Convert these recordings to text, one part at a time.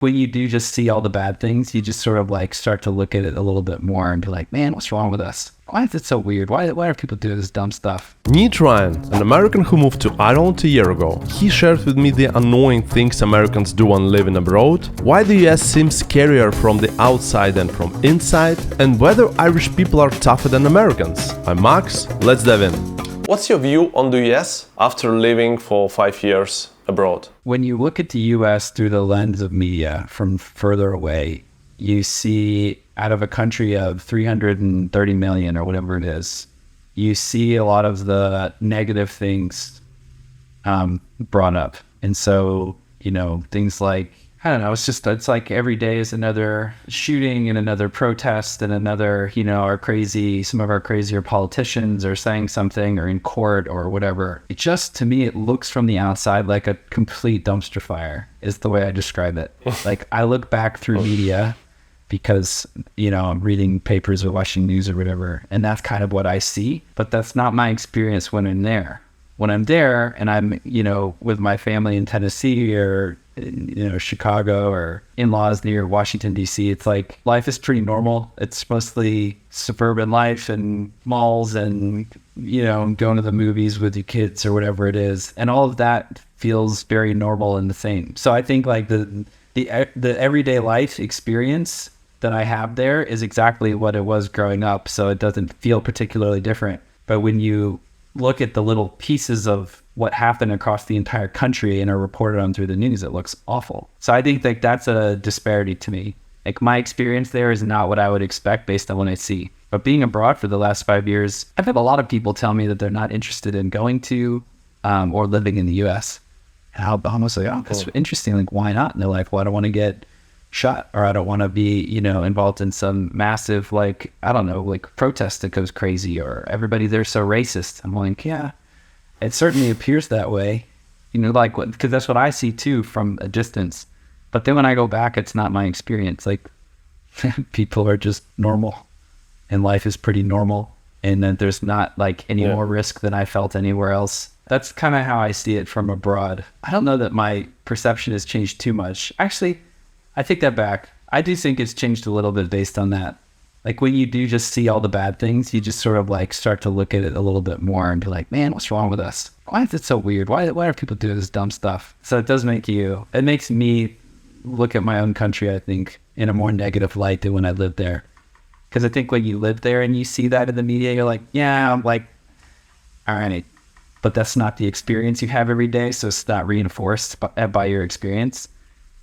when you do just see all the bad things, you just sort of like start to look at it a little bit more and be like, man, what's wrong with us? Why is it so weird? Why are people doing this dumb stuff? Meet Ryan, an American who moved to Ireland a year ago. He shared with me the annoying things Americans do when living abroad, why the US seems scarier from the outside than from inside, and whether Irish people are tougher than Americans. I'm Max, let's dive in. What's your view on the US after living for 5 years abroad? When you look at the US through the lens of media from further away, you see out of a country of 330 million or whatever it is, you see a lot of the negative things brought up. And so, things like, I don't know, it's like every day is another shooting and another protest and another, some of our crazier politicians are saying something or in court or whatever. It just, to me, it looks from the outside like a complete dumpster fire is the way I describe it. Like I look back through media because, I'm reading papers or watching news or whatever, and that's kind of what I see, but that's not my experience when I'm there. When I'm there and I'm, with my family in Tennessee or, Chicago or in-laws near Washington, D.C., it's like life is pretty normal. It's mostly suburban life and malls and, going to the movies with your kids or whatever it is. And all of that feels very normal and the same. So I think like the everyday life experience that I have there is exactly what it was growing up. So it doesn't feel particularly different. But when you look at the little pieces of what happened across the entire country and are reported on through the news, it looks awful. So I think like that's a disparity to me. Like my experience there is not what I would expect based on what I see. But being abroad for the last 5 years, I've had a lot of people tell me that they're not interested in going to or living in the US. And I'll almost say, oh, that's interesting. Like, why not? And they're like, well, I don't want to get shot or I don't want to be, involved in some massive, like, I don't know, like protest that goes crazy or everybody there's so racist. I'm like, yeah, it certainly appears that way, because that's what I see too from a distance. But then when I go back, it's not my experience. Like people are just normal and life is pretty normal. And then there's not like any more risk than I felt anywhere else. That's kind of how I see it from abroad. I don't know that my perception has changed too much. Actually, I take that back. I do think it's changed a little bit based on that. Like when you do just see all the bad things, you just sort of like start to look at it a little bit more and be like, man, what's wrong with us? Why is it so weird? Why are people doing this dumb stuff? So it makes me look at my own country, I think, in a more negative light than when I lived there. Because I think when you live there and you see that in the media, you're like, yeah, I'm like, all right. But that's not the experience you have every day. So it's not reinforced by your experience.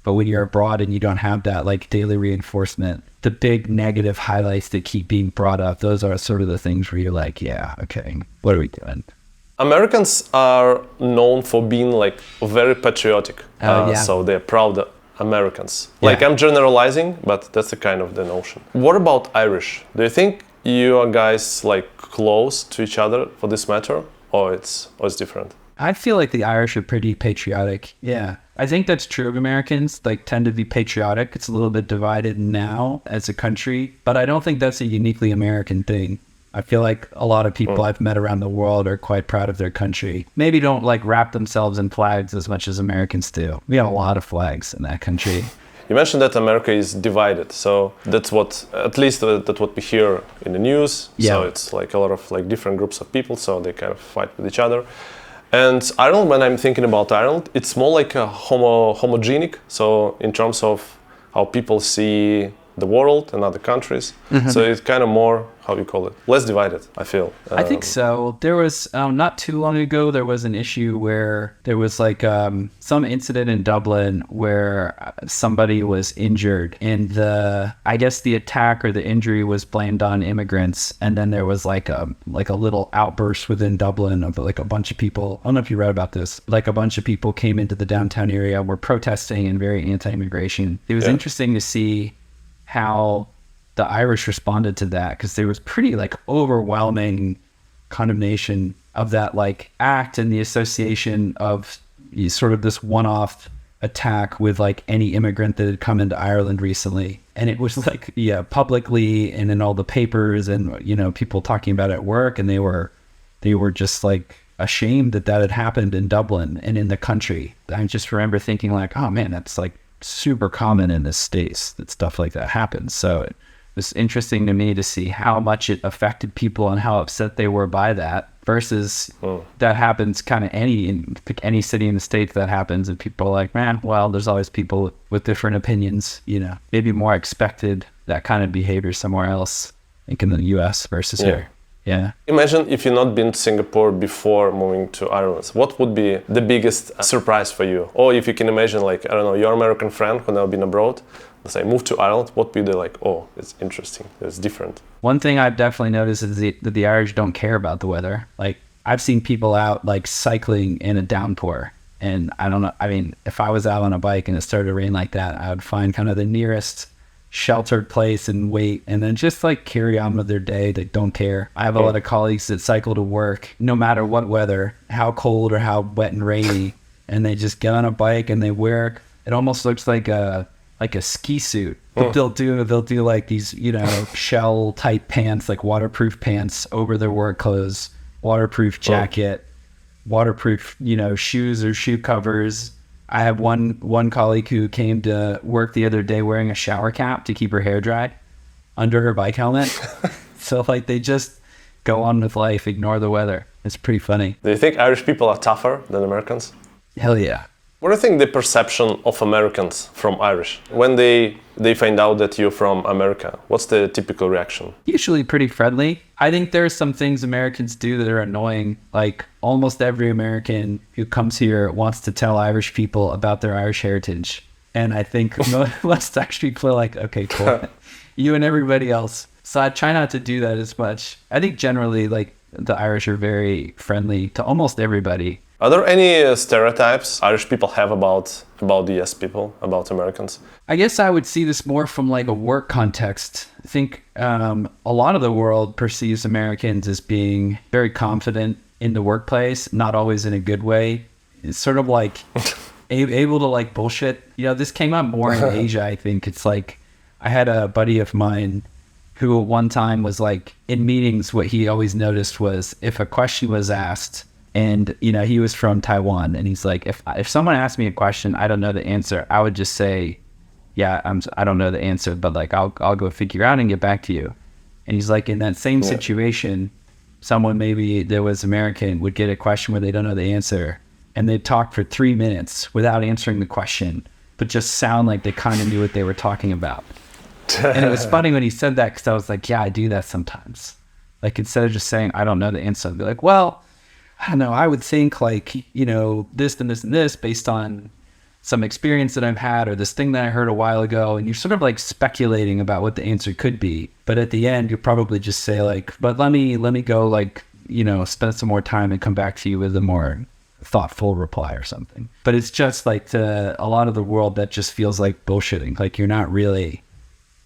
But when you're abroad and you don't have that like daily reinforcement, the big negative highlights that keep being brought up, those are sort of the things where you're like, yeah, okay, what are we doing? Americans are known for being like very patriotic. So they're proud Americans. Yeah. Like I'm generalizing, but that's the kind of the notion. What about Irish? Do you think you are guys like close to each other for this matter? Or it's different? I feel like the Irish are pretty patriotic. Yeah. I think that's true of Americans, like tend to be patriotic. It's a little bit divided now as a country, but I don't think that's a uniquely American thing. I feel like a lot of people I've met around the world are quite proud of their country. Maybe don't like wrap themselves in flags as much as Americans do. We have a lot of flags in that country. You mentioned that America is divided, so that's what, at least that's what we hear in the news. Yeah. So it's like a lot of like different groups of people, so they kind of fight with each other. And Ireland, when I'm thinking about Ireland, it's more like a homogenic. So in terms of how people see the world and other countries, so it's kind of more, how you call it, less divided, I feel. I think so. There was, not too long ago, there was an issue where there was like some incident in Dublin where somebody was injured and I guess the attack or the injury was blamed on immigrants. And then there was like a little outburst within Dublin of like a bunch of people. I don't know if you read about this. Like a bunch of people came into the downtown area, were protesting and very anti-immigration. It was interesting to see how the Irish responded to that, because there was pretty like overwhelming condemnation of that like act and the association of sort of this one-off attack with like any immigrant that had come into Ireland recently. And it was like, publicly and in all the papers and, people talking about it at work, and they were just like ashamed that had happened in Dublin and in the country. I just remember thinking like, oh man, that's like super common in the States that stuff like that happens. So it was interesting to me to see how much it affected people and how upset they were by that versus that happens kind of in any city in the States that happens. And people are like, man, well, there's always people with different opinions, you know, maybe more expected that kind of behavior somewhere else, like in the US versus here. Yeah. Imagine if you've not been to Singapore before moving to Ireland. What would be the biggest surprise for you? Or if you can imagine, like, I don't know, your American friend who now been abroad, let's say, moved to Ireland, what would be like, oh, it's interesting, it's different? One thing I've definitely noticed is that the Irish don't care about the weather. Like, I've seen people out, like, cycling in a downpour. And I don't know, I mean, if I was out on a bike and it started to rain like that, I would find kind of the nearest sheltered place and wait and then just like carry on with their day. They don't care. I have a lot of colleagues that cycle to work no matter what weather, how cold or how wet and rainy, and they just get on a bike and they wear, it almost looks like a ski suit, but they'll do like these, you know, shell type pants, like waterproof pants over their work clothes, waterproof jacket, waterproof, you know, shoes or shoe covers. I have one colleague who came to work the other day wearing a shower cap to keep her hair dry under her bike helmet. So like they just go on with life, ignore the weather. It's pretty funny. Do you think Irish people are tougher than Americans? Hell yeah. What do you think the perception of Americans from Irish? When they find out that you're from America, what's the typical reaction? Usually pretty friendly. I think there's some things Americans do that are annoying. Like almost every American who comes here wants to tell Irish people about their Irish heritage. And I think most Irish people are like, okay, cool. You and everybody else. So I try not to do that as much. I think generally like the Irish are very friendly to almost everybody. Are there any stereotypes Irish people have about the US people, about Americans? I guess I would see this more from like a work context. I think a lot of the world perceives Americans as being very confident in the workplace, not always in a good way. It's sort of like able to like bullshit. You know, this came up more in Asia, I think. It's like I had a buddy of mine who at one time was like in meetings, what he always noticed was if a question was asked, and, you know, he was from Taiwan, and he's like, if someone asked me a question, I don't know the answer, I would just say, yeah, I don't know the answer, but like, I'll go figure out and get back to you. And he's like, in that same situation, someone maybe that was American would get a question where they don't know the answer, and they'd talk for 3 minutes without answering the question, but just sound like they kind of knew what they were talking about. And it was funny when he said that, because I was like, yeah, I do that sometimes. Like, instead of just saying, I don't know the answer, I'd be like, well, I don't know, I would think like, you know, this and this and this based on some experience that I've had or this thing that I heard a while ago. And you're sort of like speculating about what the answer could be. But at the end, you'll probably just say like, but let me go like, you know, spend some more time and come back to you with a more thoughtful reply or something. But it's just like to a lot of the world that just feels like bullshitting. Like you're not really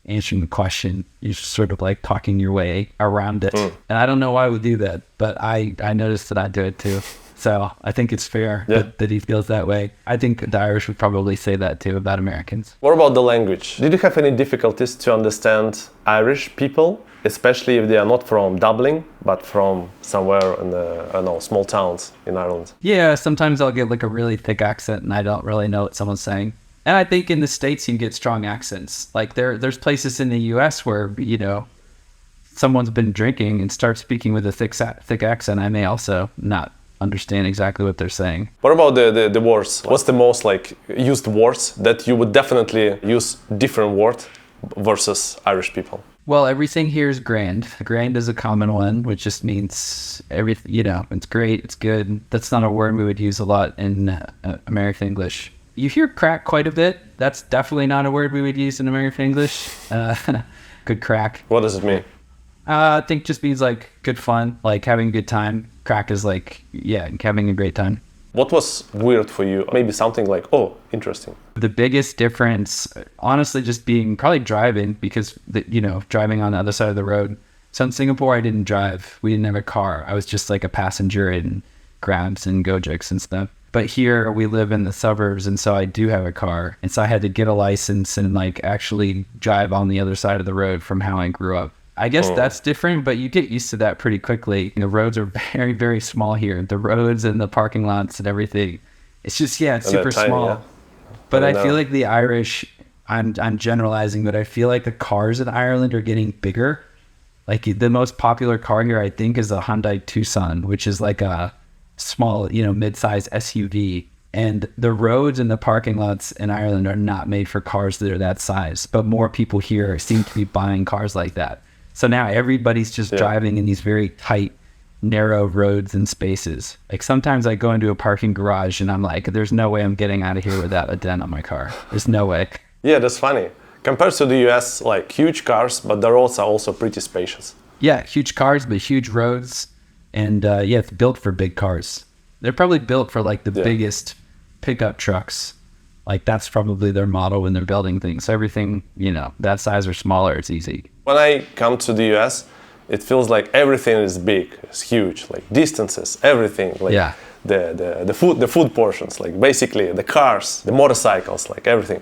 answering the question, you're sort of like talking your way around it. And I don't know why we do that, but I noticed that I do it too. So I think it's fair that he feels that way. I think the Irish would probably say that too about Americans. What about the language? Did you have any difficulties to understand Irish people, especially if they are not from Dublin, but from somewhere in the, I don't know, small towns in Ireland? Yeah, sometimes I'll get like a really thick accent and I don't really know what someone's saying. And I think in the States you get strong accents. Like there's places in the US where, you know, someone's been drinking and starts speaking with a thick accent. I may also not understand exactly what they're saying. What about the words? What's the most like used words that you would definitely use different word versus Irish people? Well, everything here is grand. Grand is a common one, which just means everything, you know, it's great, it's good. That's not a word we would use a lot in American English. You hear crack quite a bit. That's definitely not a word we would use in American English. Good crack. What does it mean? I think just means like good fun, like having a good time. Crack is like, yeah, having a great time. What was weird for you? Maybe something like, oh, interesting. The biggest difference, honestly, just being probably driving, because, driving on the other side of the road. So in Singapore, I didn't drive. We didn't have a car. I was just like a passenger in Grabs and Gojeks and stuff. But here we live in the suburbs, and so I do have a car. And so I had to get a license and like actually drive on the other side of the road from how I grew up. I guess that's different, but you get used to that pretty quickly. The roads are very, very small here. The roads and the parking lots and everything. It's just, it's super tiny, small. Yeah. But I know. feel like the Irish, I'm generalizing, but I feel like the cars in Ireland are getting bigger. Like the most popular car here, I think, is a Hyundai Tucson, which is like a small, mid-size SUV. And the roads and the parking lots in Ireland are not made for cars that are that size. But more people here seem to be buying cars like that. So now everybody's just driving in these very tight, narrow roads and spaces. Like sometimes I go into a parking garage and I'm like, there's no way I'm getting out of here without a dent on my car. There's no way. Yeah, that's funny. Compared to the US, like huge cars, but the roads are also pretty spacious. Yeah, huge cars, but huge roads. And it's built for big cars. They're probably built for like the biggest pickup trucks. Like that's probably their model when they're building things. So everything, that size or smaller, it's easy. When I come to the US, it feels like everything is big, it's huge, like distances, everything. Like the food portions, like basically the cars, the motorcycles, like everything.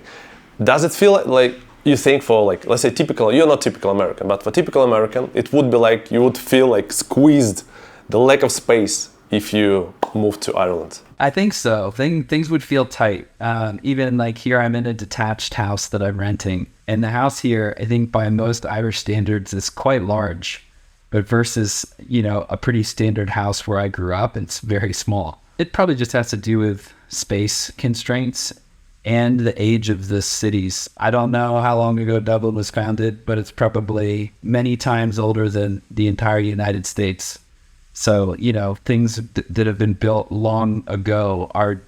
Does it feel like you think for like, let's say you're not typical American, but for typical American, it would be like you would feel like squeezed, the lack of space if you move to Ireland? I think so. Things would feel tight. Even like here, I'm in a detached house that I'm renting. And the house here, I think by most Irish standards, is quite large. But versus, a pretty standard house where I grew up, it's very small. It probably just has to do with space constraints and the age of the cities. I don't know how long ago Dublin was founded, but it's probably many times older than the entire United States. So, things that have been built long ago are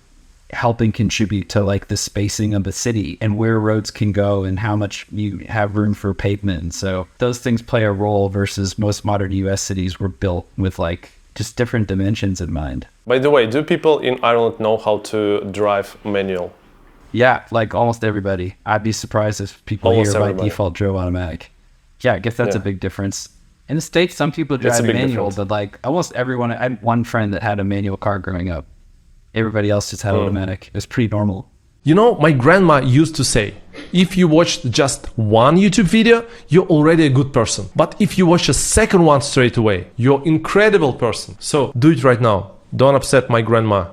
helping contribute to like the spacing of a city and where roads can go and how much you have room for pavement. And so those things play a role versus most modern US cities were built with like just different dimensions in mind. By the way, do people in Ireland know how to drive manual? Yeah, like almost everybody. I'd be surprised if people here by default drove automatic. Yeah, I guess that's a big difference. In the States, some people drive manual, but like almost everyone, I had one friend that had a manual car growing up. Everybody else just had automatic. It was pretty normal. My grandma used to say, if you watched just one YouTube video, you're already a good person. But if you watch a second one straight away, you're an incredible person. So do it right now. Don't upset my grandma.